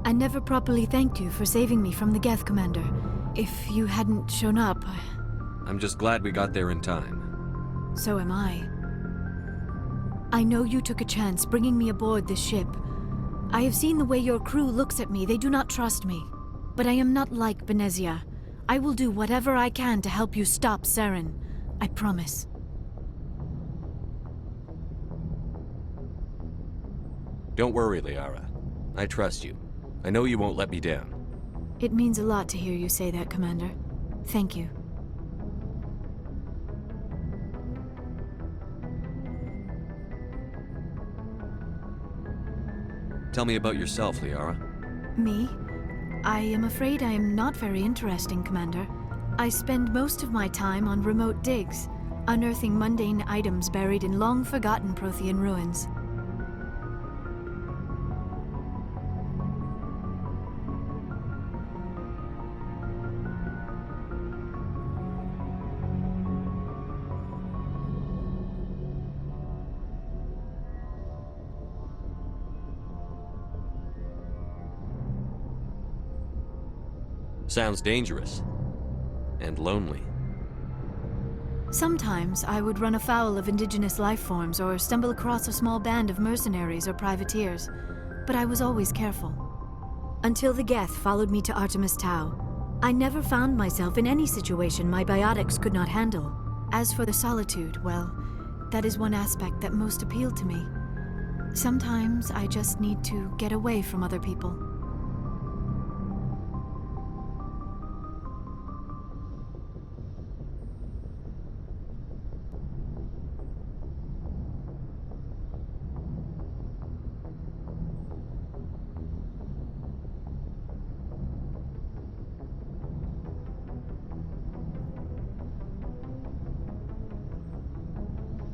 I never properly thanked you for saving me from the Geth, Commander. If you hadn't shown up... I'm just glad we got there in time. So am I. I know you took a chance bringing me aboard this ship. I have seen the way your crew looks at me. They do not trust me. But I am not like Benezia. I will do whatever I can to help you stop Saren. I promise. Don't worry, Liara. I trust you. I know you won't let me down. It means a lot to hear you say that, Commander. Thank you. Tell me about yourself, Liara. Me? I am afraid I am not very interesting, Commander. I spend most of my time on remote digs, unearthing mundane items buried in long-forgotten Prothean ruins. Sounds dangerous. And lonely. Sometimes I would run afoul of indigenous life forms or stumble across a small band of mercenaries or privateers, but I was always careful. Until the Geth followed me to Artemis Tau, I never found myself in any situation my biotics could not handle. As for the solitude, well, that is one aspect that most appealed to me. Sometimes I just need to get away from other people.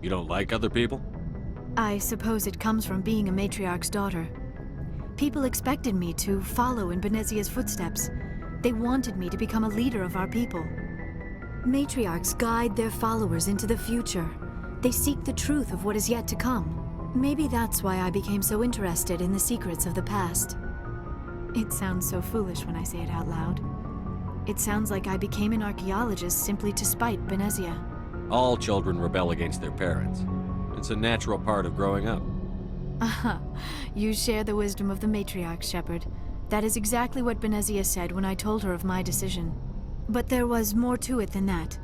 You don't like other people? I suppose it comes from being a matriarch's daughter. People expected me to follow in Benezia's footsteps. They wanted me to become a leader of our people. Matriarchs guide their followers into the future. They seek the truth of what is yet to come. Maybe that's why I became so interested in the secrets of the past. It sounds so foolish when I say it out loud. It sounds like I became an archaeologist simply to spite Benezia. All children rebel against their parents. It's a natural part of growing up. Aha, you share the wisdom of the matriarch, Shepard. That is exactly what Benezia said when I told her of my decision. But there was more to it than that.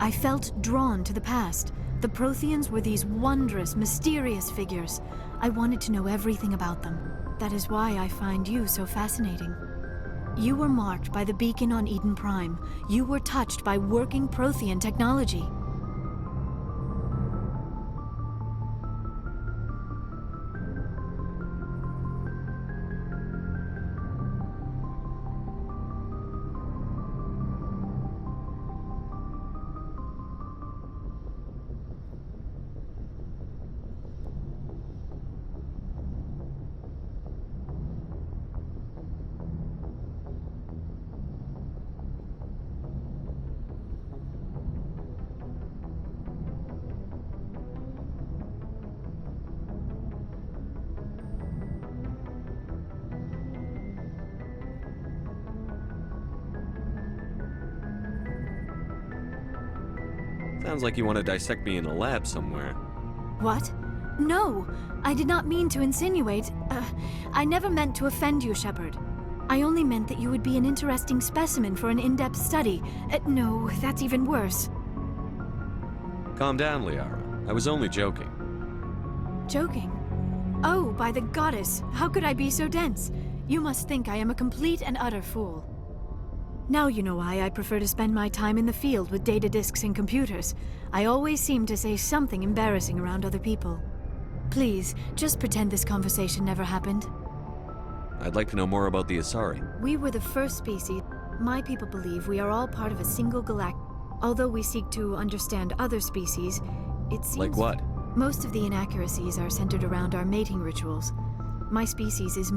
I felt drawn to the past. The Protheans were these wondrous, mysterious figures. I wanted to know everything about them. That is why I find you so fascinating. You were marked by the beacon on Eden Prime. You were touched by working Prothean technology. Sounds like you want to dissect me in a lab somewhere. What? No! I did not mean to insinuate. I never meant to offend you, Shepard. I only meant that you would be an interesting specimen for an in-depth study. No, that's even worse. Calm down, Liara. I was only joking. Joking? Oh, by the goddess, how could I be so dense? You must think I am a complete and utter fool. Now you know why I prefer to spend my time in the field with data disks and computers. I always seem to say something embarrassing around other people. Please, just pretend this conversation never happened. I'd like to know more about the Asari. We were the first species. My people believe we are all part of a single galactic. Although we seek to understand other species, it seems... Like what? Most of the inaccuracies are centered around our mating rituals. My species is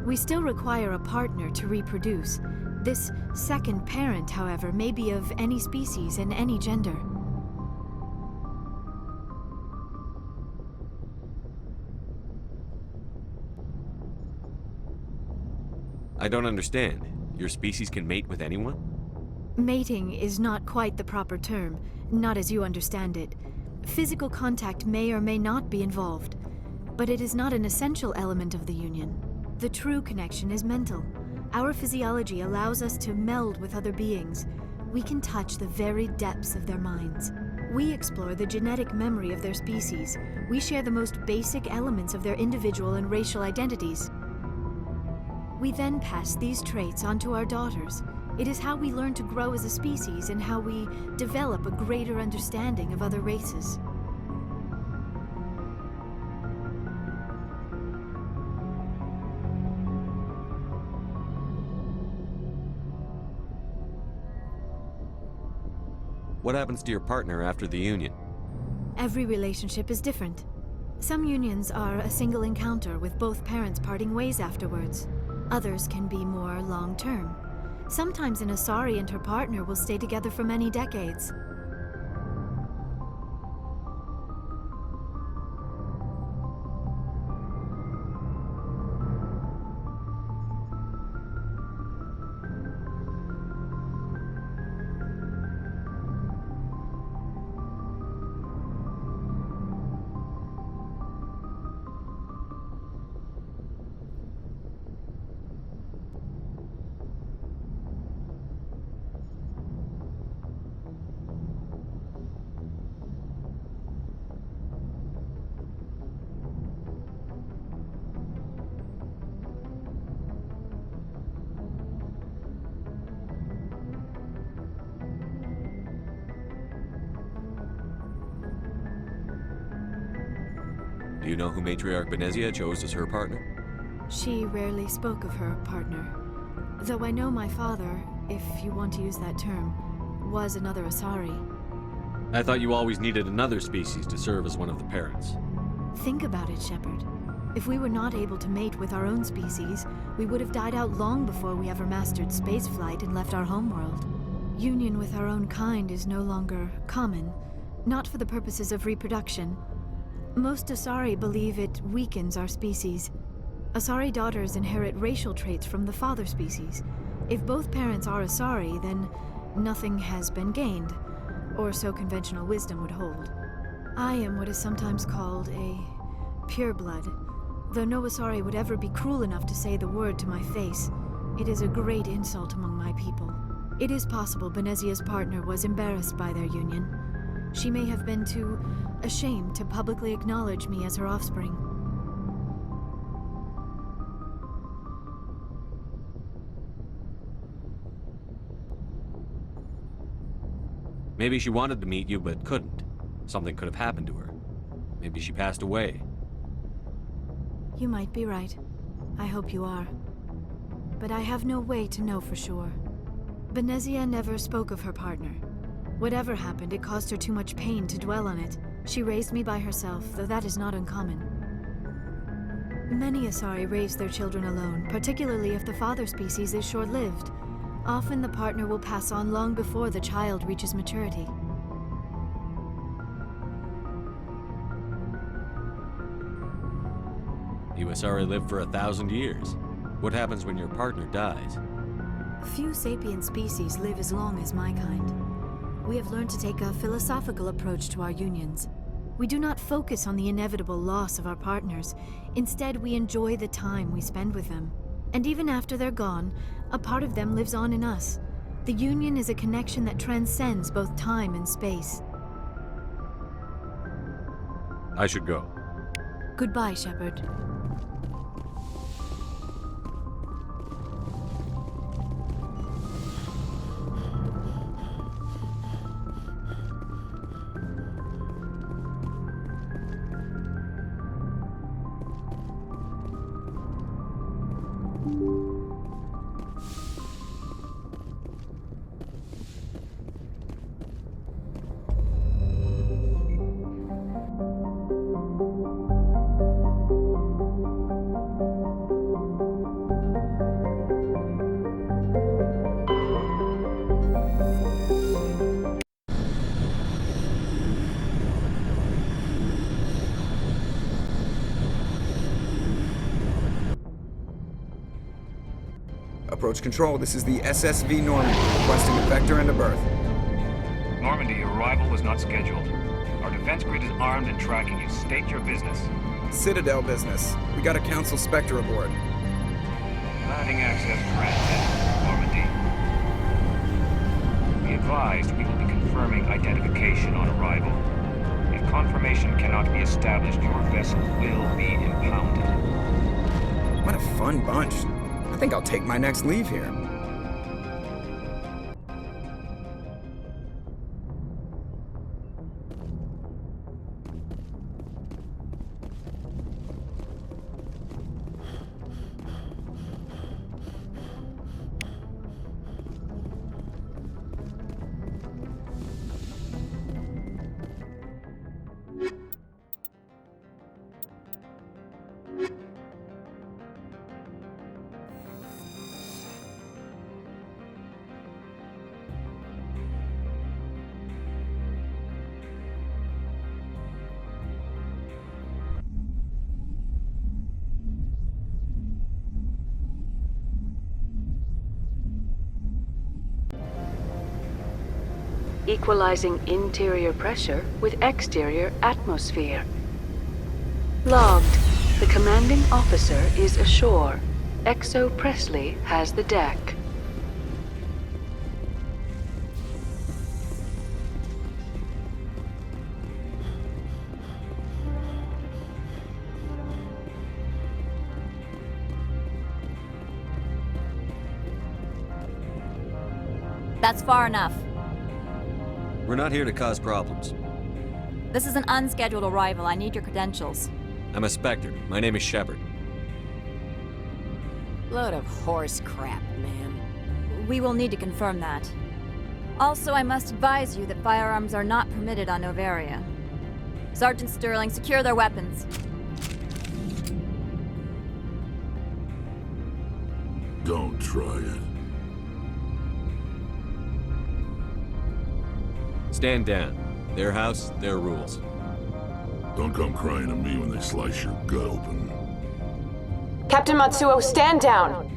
We still require a partner to reproduce. This second parent, however, may be of any species and any gender. I don't understand. Your species can mate with anyone? Mating is not quite the proper term, not as you understand it. Physical contact may or may not be involved, but it is not an essential element of the union. The true connection is mental. Our physiology allows us to meld with other beings. We can touch the very depths of their minds. We explore the genetic memory of their species. We share the most basic elements of their individual and racial identities. We then pass these traits on to our daughters. It is how we learn to grow as a species and how we develop a greater understanding of other races. What happens to your partner after the union? Every relationship is different. Some unions are a single encounter with both parents parting ways afterwards. Others can be more long-term. Sometimes an Asari and her partner will stay together for many decades. Do you know who Matriarch Benezia chose as her partner? She rarely spoke of her partner. Though I know my father, if you want to use that term, was another Asari. I thought you always needed another species to serve as one of the parents. Think about it, Shepard. If we were not able to mate with our own species, we would have died out long before we ever mastered spaceflight and left our homeworld. Union with our own kind is no longer common, not for the purposes of reproduction. Most Asari believe it weakens our species. Asari daughters inherit racial traits from the father species. If both parents are Asari, then nothing has been gained, or so conventional wisdom would hold. I am what is sometimes called a pureblood, Though no Asari would ever be cruel enough to say the word to my face, it is a great insult among my people. It is possible Benezia's partner was embarrassed by their union. She may have been too ashamed to publicly acknowledge me as her offspring. Maybe she wanted to meet you, but couldn't. Something could have happened to her. Maybe she passed away. You might be right. I hope you are. But I have no way to know for sure. Benezia never spoke of her partner. Whatever happened, it caused her too much pain to dwell on it. She raised me by herself, though that is not uncommon. Many Asari raise their children alone, particularly if the father species is short-lived. Often the partner will pass on long before the child reaches maturity. You Asari live for 1,000 years. What happens when your partner dies? Few sapient species live as long as my kind. We have learned to take a philosophical approach to our unions. We do not focus on the inevitable loss of our partners. Instead, we enjoy the time we spend with them. And even after they're gone, a part of them lives on in us. The union is a connection that transcends both time and space. I should go. Goodbye, Shepard. Approach control, this is the SSV Normandy, requesting a vector and a berth. Normandy, your arrival was not scheduled. Our defense grid is armed and tracking you. State your business. Citadel business. We got a Council Spectre aboard. Landing access granted, Normandy. Be advised, we will be confirming identification on arrival. If confirmation cannot be established, your vessel will be impounded. What a fun bunch. I think I'll take my next leave here. Equalizing interior pressure with exterior atmosphere. Logged. The commanding officer is ashore. Exo Presley has the deck. That's far enough. We're not here to cause problems. This is an unscheduled arrival. I need your credentials. I'm a Spectre. My name is Shepard. Load of horse crap, man. We will need to confirm that. Also, I must advise you that firearms are not permitted on Noveria. Sergeant Sterling, secure their weapons. Don't try it. Stand down. Their house, their rules. Don't come crying to me when they slice your gut open. Captain Matsuo, stand down!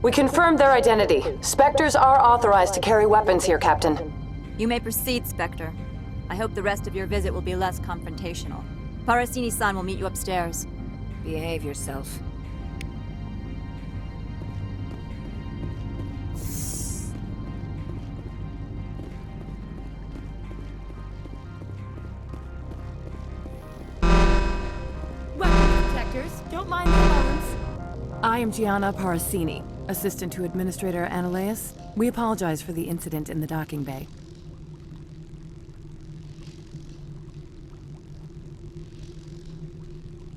We confirmed their identity. Spectres are authorized to carry weapons here, Captain. You may proceed, Spectre. I hope the rest of your visit will be less confrontational. Parasini-san will meet you upstairs. Behave yourself. Weapons detectors, don't mind the alarms. I am Gianna Parasini, assistant to Administrator Analeas. We apologize for the incident in the docking bay.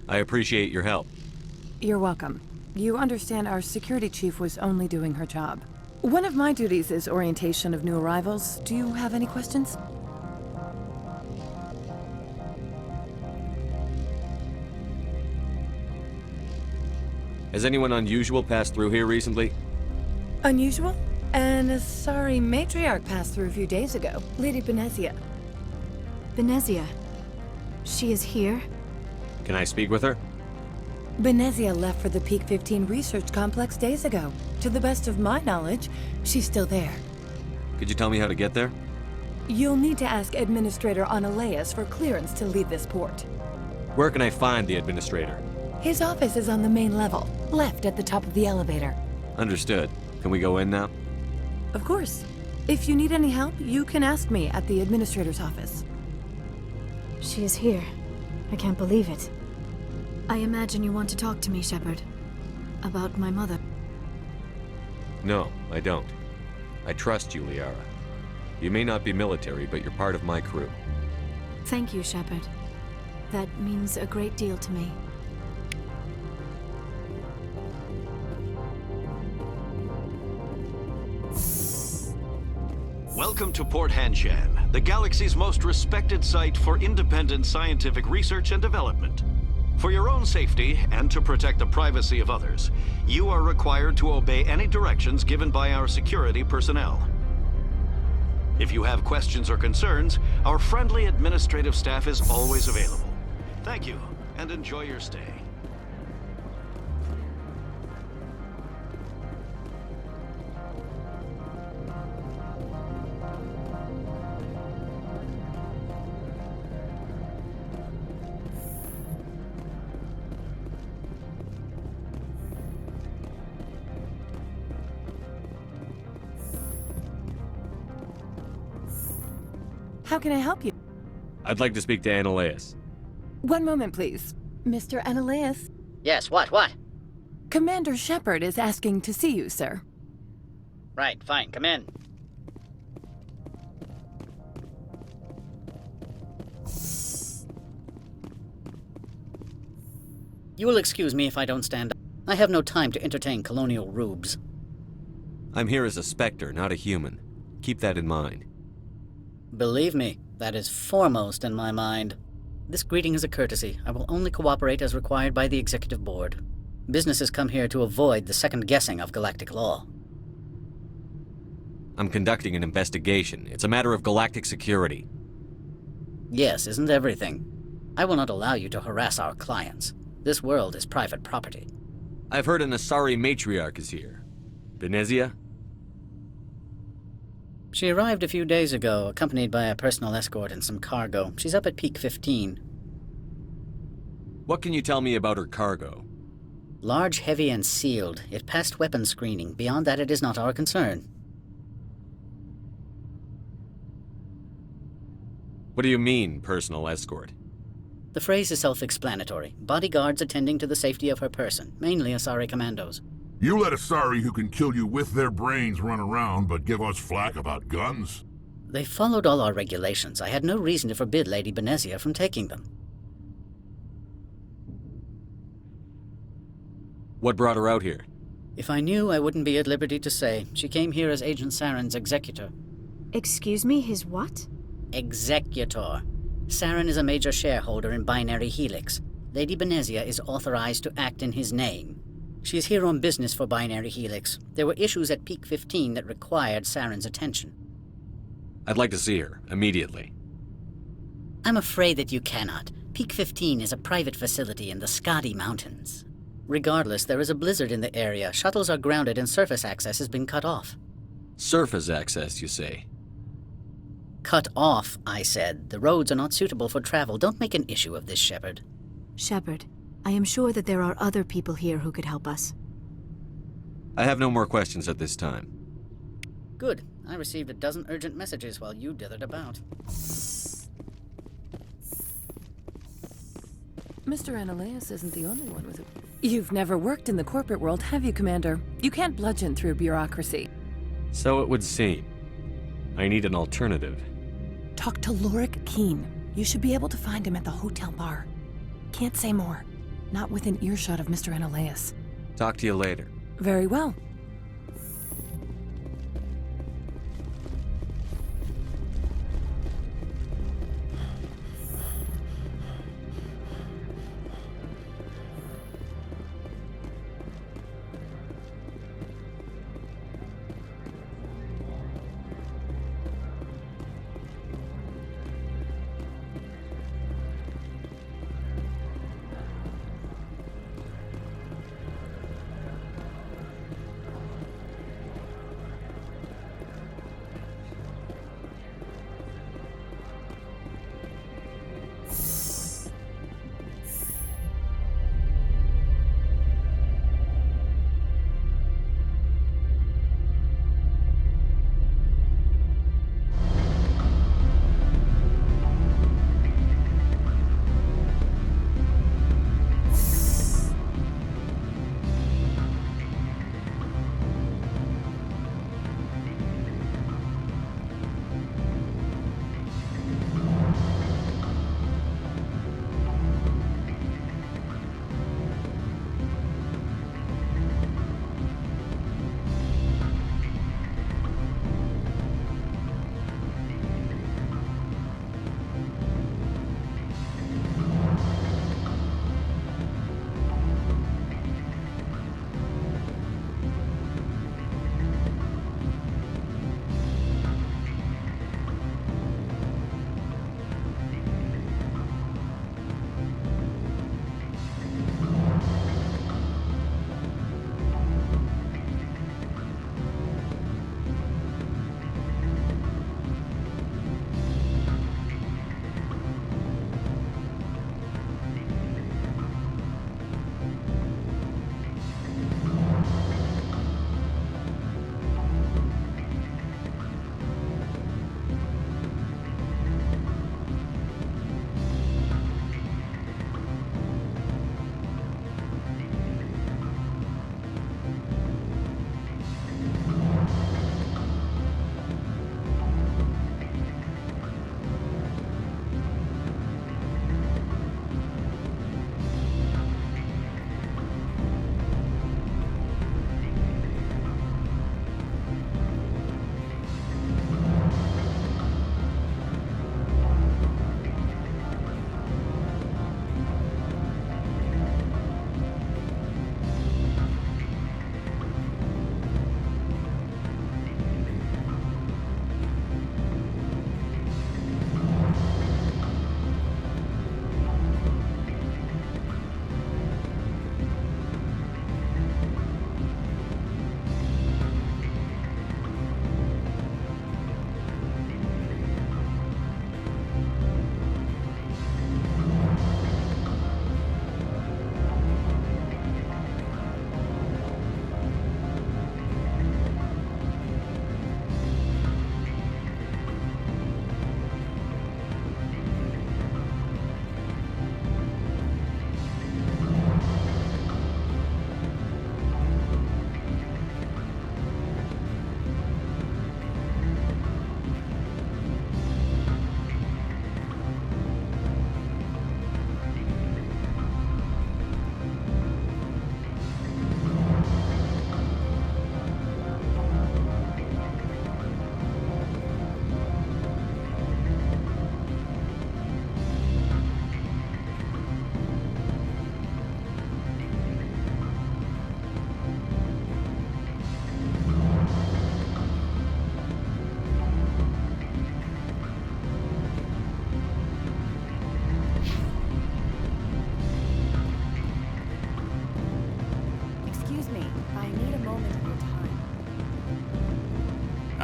I appreciate your help. You're welcome. You understand our security chief was only doing her job. One of my duties is orientation of new arrivals. Do you have any questions? Has anyone unusual passed through here recently? Unusual? And a sorry matriarch passed through a few days ago. Lady Benezia. Benezia. She is here? Can I speak with her? Benezia left for the Peak 15 research complex days ago. To the best of my knowledge, she's still there. Could you tell me how to get there? You'll need to ask Administrator Analeas for clearance to leave this port. Where can I find the administrator? His office is on the main level, left at the top of the elevator. Understood. Can we go in now? Of course. If you need any help, you can ask me at the administrator's office. She is here. I can't believe it. I imagine you want to talk to me, Shepard. About my mother. No, I don't. I trust you, Liara. You may not be military, but you're part of my crew. Thank you, Shepard. That means a great deal to me. Welcome to Port Hanshan, the galaxy's most respected site for independent scientific research and development. For your own safety and to protect the privacy of others, you are required to obey any directions given by our security personnel. If you have questions or concerns, our friendly administrative staff is always available. Thank you, and enjoy your stay. How can I help you? I'd like to speak to Analeas. One moment, please. Mr. Analeas. Yes, what? Commander Shepard is asking to see you, sir. Right, fine, come in. You will excuse me if I don't stand up. I have no time to entertain colonial rubes. I'm here as a Spectre, not a human. Keep that in mind. Believe me, that is foremost in my mind. This greeting is a courtesy. I will only cooperate as required by the Executive Board. Businesses come here to avoid the second guessing of galactic law. I'm conducting an investigation. It's a matter of galactic security. Yes, isn't everything? I will not allow you to harass our clients. This world is private property. I've heard an Asari matriarch is here. Benezia? She arrived a few days ago, accompanied by a personal escort and some cargo. She's up at Peak 15. What can you tell me about her cargo? Large, heavy, and sealed. It passed weapons screening. Beyond that, it is not our concern. What do you mean, personal escort? The phrase is self-explanatory. Bodyguards attending to the safety of her person, mainly Asari commandos. You let Asari who can kill you with their brains run around, but give us flack about guns? They followed all our regulations. I had no reason to forbid Lady Benezia from taking them. What brought her out here? If I knew, I wouldn't be at liberty to say. She came here as Agent Saren's executor. Excuse me, his what? Executor. Saren is a major shareholder in Binary Helix. Lady Benezia is authorized to act in his name. She is here on business for Binary Helix. There were issues at Peak 15 that required Saren's attention. I'd like to see her, immediately. I'm afraid that you cannot. Peak 15 is a private facility in the Skadi Mountains. Regardless, there is a blizzard in the area. Shuttles are grounded and surface access has been cut off. Surface access, you say? Cut off, I said. The roads are not suitable for travel. Don't make an issue of this, Shepard. Shepard, I am sure that there are other people here who could help us. I have no more questions at this time. Good. I received a dozen urgent messages while you dithered about. Mr. Analaeus isn't the only one with a... You've never worked in the corporate world, have you, Commander? You can't bludgeon through bureaucracy. So it would seem. I need an alternative. Talk to Lorik Keen. You should be able to find him at the hotel bar. Can't say more. Not within earshot of Mr. Analaeus. Talk to you later. Very well.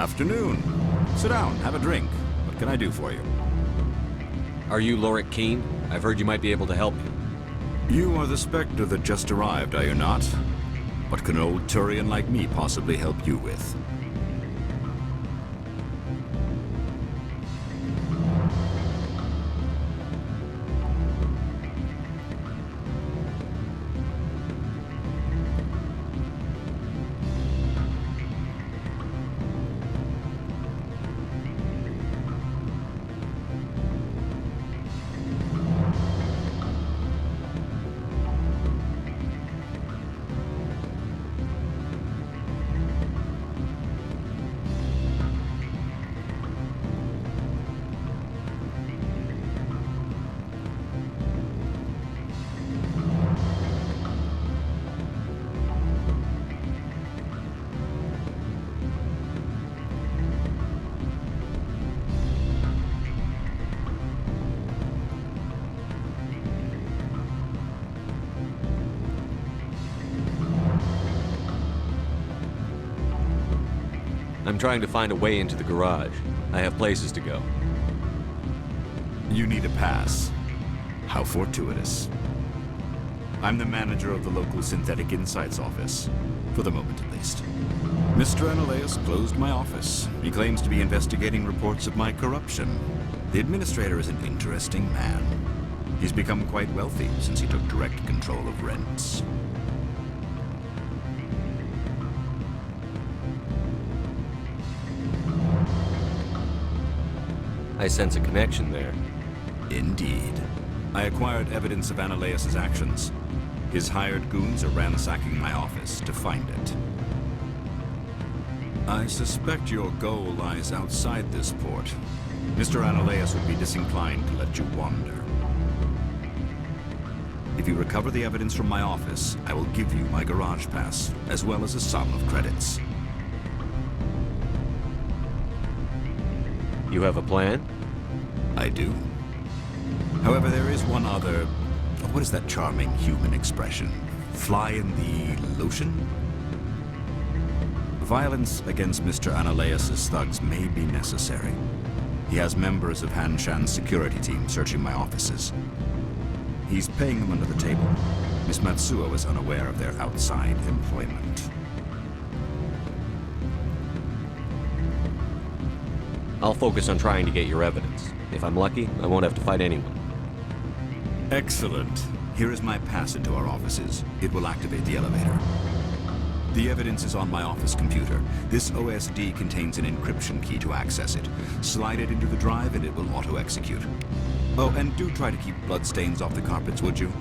Afternoon. Sit down, have a drink. What can I do for you? Are you Lorik Keen? I've heard you might be able to help me. You are the Spectre that just arrived, are you not? What can an old Turian like me possibly help you with? I'm trying to find a way into the garage. I have places to go. You need a pass. How fortuitous. I'm the manager of the local Synthetic Insights office. For the moment, at least. Mr. Analaeus closed my office. He claims to be investigating reports of my corruption. The administrator is an interesting man. He's become quite wealthy since he took direct control of rents. I sense a connection there. Indeed. I acquired evidence of Analaeus' actions. His hired goons are ransacking my office to find it. I suspect your goal lies outside this port. Mr. Analaeus would be disinclined to let you wander. If you recover the evidence from my office, I will give you my garage pass, as well as a sum of credits. You have a plan? I do. However, there is one other... What is that charming human expression? Fly in the lotion? Violence against Mr. Analaeus' thugs may be necessary. He has members of Han Shan's security team searching my offices. He's paying them under the table. Miss Matsuo is unaware of their outside employment. I'll focus on trying to get your evidence. If I'm lucky, I won't have to fight anyone. Excellent. Here is my pass into our offices. It will activate the elevator. The evidence is on my office computer. This OSD contains an encryption key to access it. Slide it into the drive and it will auto-execute. Oh, and do try to keep bloodstains off the carpets, would you?